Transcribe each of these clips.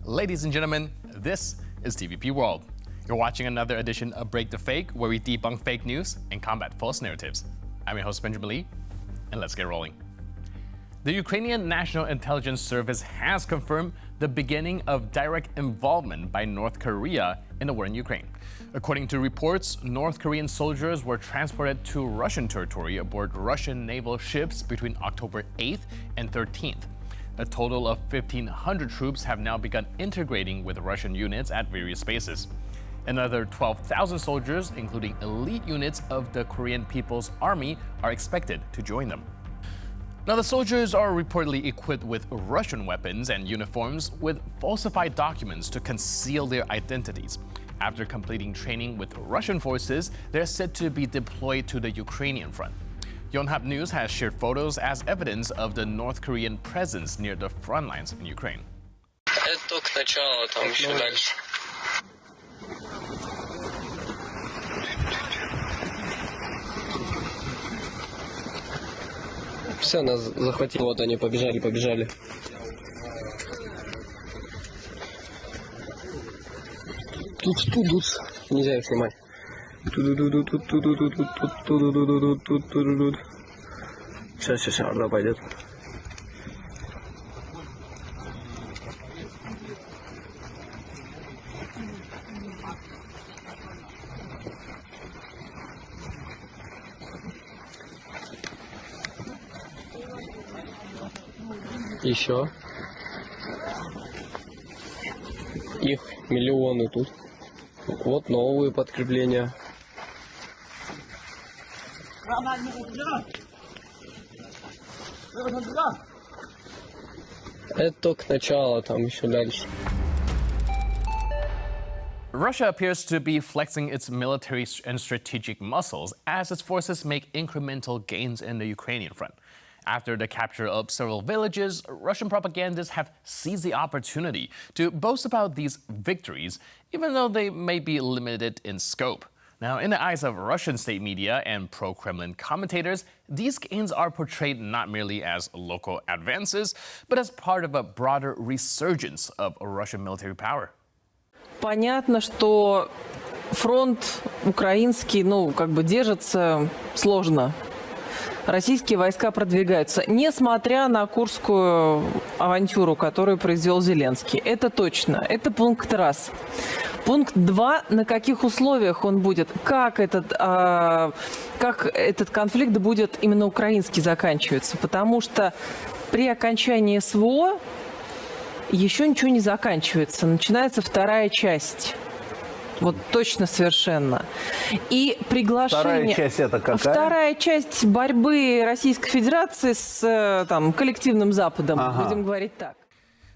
Ladies and gentlemen, this is TVP World. You're watching another edition of Break the Fake, where we debunk fake news and combat false narratives. I'm your host, Benjamin Lee, and let's get rolling. The Ukrainian National Intelligence Service has confirmed the beginning of direct involvement by North Korea in the war in Ukraine. According to reports, North Korean soldiers were transported to Russian territory aboard Russian naval ships between October 8th and 13th. A total of 1,500 troops have now begun integrating with Russian units at various bases. Another 12,000 soldiers, including elite units of the Korean People's Army, are expected to join them. Now, the soldiers are reportedly equipped with Russian weapons and uniforms with falsified documents to conceal their identities. After completing training with Russian forces, they're set to be deployed to the Ukrainian front. Yonhap News has shared photos as evidence of the North Korean presence near the front lines in Ukraine. Это только начало, там еще дальше. Все, нас захватили. Вот они, побежали. Тут. Нельзя их снимать. Сейчас, орда пойдет. Еще. Их миллионы тут. Вот новые подкрепления. Это только начало, там еще дальше. Russia appears to be flexing its military and strategic muscles as its forces make incremental gains in the Ukrainian front. After the capture of several villages, Russian propagandists have seized the opportunity to boast about these victories, even though they may be limited in scope. Now, in the eyes of Russian state media and pro-Kremlin commentators, these gains are portrayed not merely as local advances, but as part of a broader resurgence of Russian military power. Понятно, что фронт украинский, держится сложно. Российские войска продвигаются, несмотря на курскую авантюру, которую произвел Зеленский. Это точно. Это пункт раз. Пункт 2. На каких условиях он будет? Как этот конфликт будет именно украинский заканчиваться? Потому что при окончании СВО еще ничего не заканчивается. Начинается вторая часть. Вот точно совершенно. И приглашение... Вторая часть это какая? Вторая часть борьбы Российской Федерации с коллективным Западом, будем говорить так.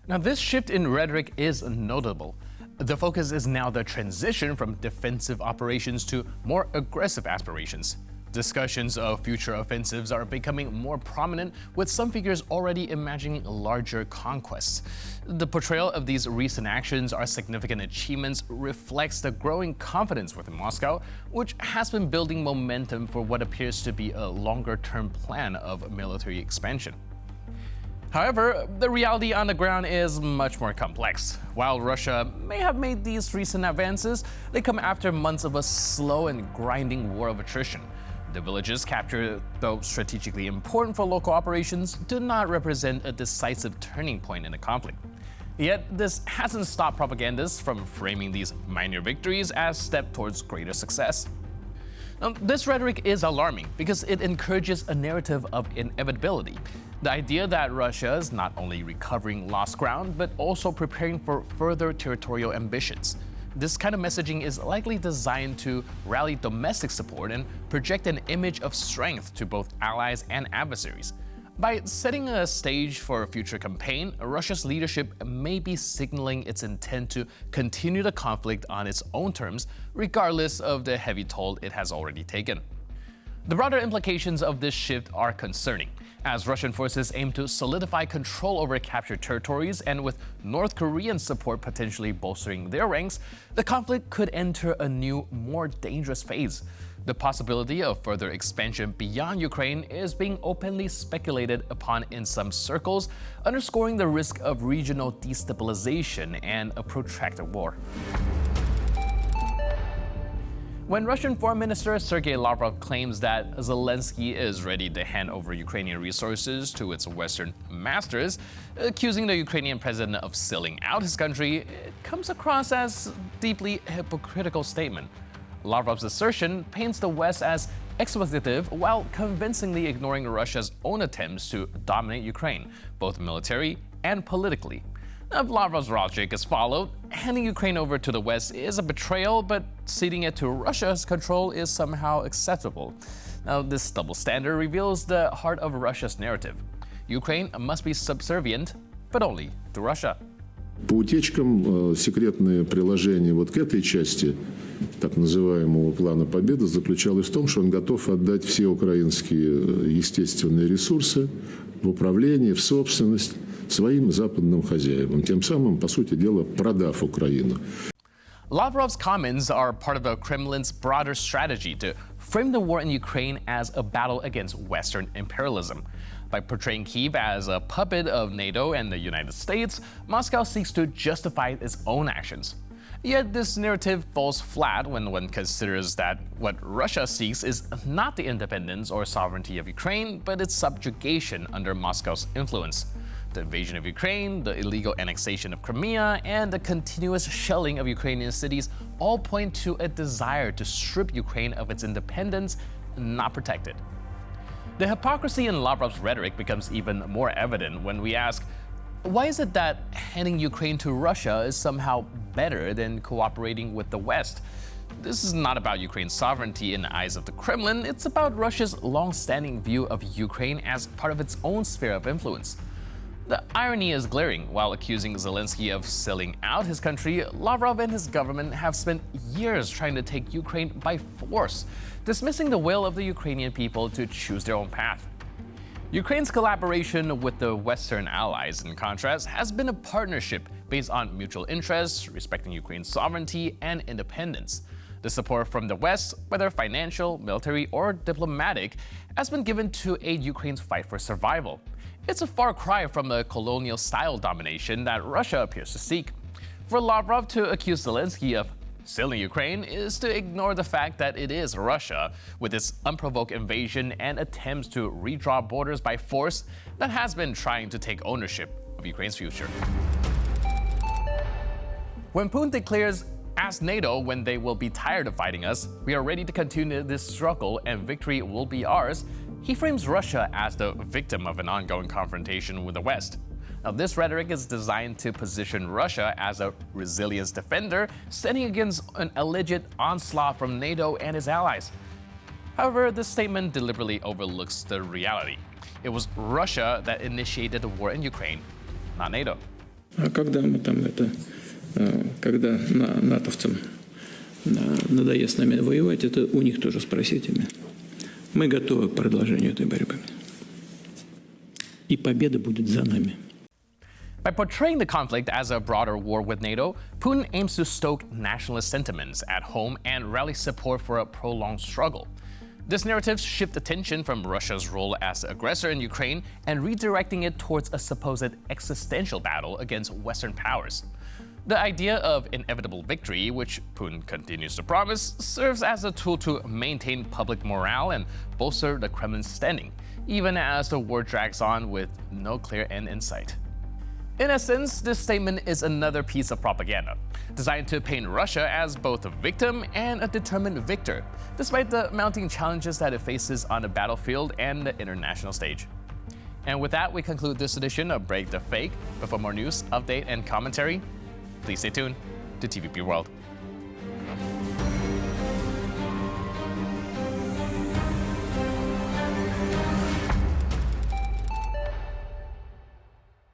Now, this shift in rhetoric is notable. The focus is now the transition from defensive operations to more aggressive aspirations. Discussions of future offensives are becoming more prominent, with some figures already imagining larger conquests. The portrayal of these recent actions as significant achievements reflects the growing confidence within Moscow, which has been building momentum for what appears to be a longer-term plan of military expansion. However, the reality on the ground is much more complex. While Russia may have made these recent advances, they come after months of a slow and grinding war of attrition. The villages captured, though strategically important for local operations, do not represent a decisive turning point in the conflict. Yet, this hasn't stopped propagandists from framing these minor victories as steps towards greater success. Now, this rhetoric is alarming because it encourages a narrative of inevitability. The idea that Russia is not only recovering lost ground, but also preparing for further territorial ambitions. This kind of messaging is likely designed to rally domestic support and project an image of strength to both allies and adversaries. By setting a stage for a future campaign, Russia's leadership may be signaling its intent to continue the conflict on its own terms, regardless of the heavy toll it has already taken. The broader implications of this shift are concerning, as Russian forces aim to solidify control over captured territories, and with North Korean support potentially bolstering their ranks, the conflict could enter a new, more dangerous phase. The possibility of further expansion beyond Ukraine is being openly speculated upon in some circles, underscoring the risk of regional destabilization and a protracted war. When Russian Foreign Minister Sergei Lavrov claims that Zelensky is ready to hand over Ukrainian resources to its Western masters, accusing the Ukrainian president of selling out his country, it comes across as a deeply hypocritical statement. Lavrov's assertion paints the West as expositive while convincingly ignoring Russia's own attempts to dominate Ukraine, both military and politically. If Lavrov's logic is followed, handing Ukraine over to the West is a betrayal, but ceding it to Russia's control is somehow acceptable. Now, this double standard reveals the heart of Russia's narrative. Ukraine must be subservient, but only to Russia. По утечкам, секретное приложение вот к этой части так называемого плана победы заключалось в том, что он готов отдать все украинские естественные ресурсы в управление, в собственность своим западным хозяевам, тем самым, по сути дела, продав Украину. Lavrov's comments are part of the Kremlin's broader strategy to frame the war in Ukraine as a battle against Western imperialism. By portraying Kyiv as a puppet of NATO and the United States, Moscow seeks to justify its own actions. Yet this narrative falls flat when one considers that what Russia seeks is not the independence or sovereignty of Ukraine, but its subjugation under Moscow's influence. The invasion of Ukraine, the illegal annexation of Crimea, and the continuous shelling of Ukrainian cities all point to a desire to strip Ukraine of its independence, not protect it. The hypocrisy in Lavrov's rhetoric becomes even more evident when we ask, why is it that handing Ukraine to Russia is somehow better than cooperating with the West? This is not about Ukraine's sovereignty in the eyes of the Kremlin, it's about Russia's long-standing view of Ukraine as part of its own sphere of influence. The irony is glaring. While accusing Zelensky of selling out his country, Lavrov and his government have spent years trying to take Ukraine by force, dismissing the will of the Ukrainian people to choose their own path. Ukraine's collaboration with the Western allies, in contrast, has been a partnership based on mutual interests, respecting Ukraine's sovereignty and independence. The support from the West, whether financial, military, or diplomatic, has been given to aid Ukraine's fight for survival. It's a far cry from the colonial-style domination that Russia appears to seek. For Lavrov to accuse Zelensky of selling Ukraine is to ignore the fact that it is Russia, with its unprovoked invasion and attempts to redraw borders by force, that has been trying to take ownership of Ukraine's future. When Putin declares, "Ask NATO when they will be tired of fighting us, we are ready to continue this struggle and victory will be ours," he frames Russia as the victim of an ongoing confrontation with the West. Now, this rhetoric is designed to position Russia as a resilience defender, standing against an alleged onslaught from NATO and its allies. However, this statement deliberately overlooks the reality. It was Russia that initiated the war in Ukraine, not NATO. А когда мы там когда натовцам надоест с нами воевать, это у них тоже спросите меня. Мы готовы к продолжению этой борьбы. И победа будет за нами. By portraying the conflict as a broader war with NATO, Putin aims to stoke nationalist sentiments at home and rally support for a prolonged struggle. This narrative shifts attention from Russia's role as aggressor in Ukraine and redirecting it towards a supposed existential battle against Western powers. The idea of inevitable victory, which Putin continues to promise, serves as a tool to maintain public morale and bolster the Kremlin's standing, even as the war drags on with no clear end in sight. In essence, this statement is another piece of propaganda, designed to paint Russia as both a victim and a determined victor, despite the mounting challenges that it faces on the battlefield and the international stage. And with that, we conclude this edition of Break the Fake. But for more news, update, and commentary, please stay tuned to TVP World.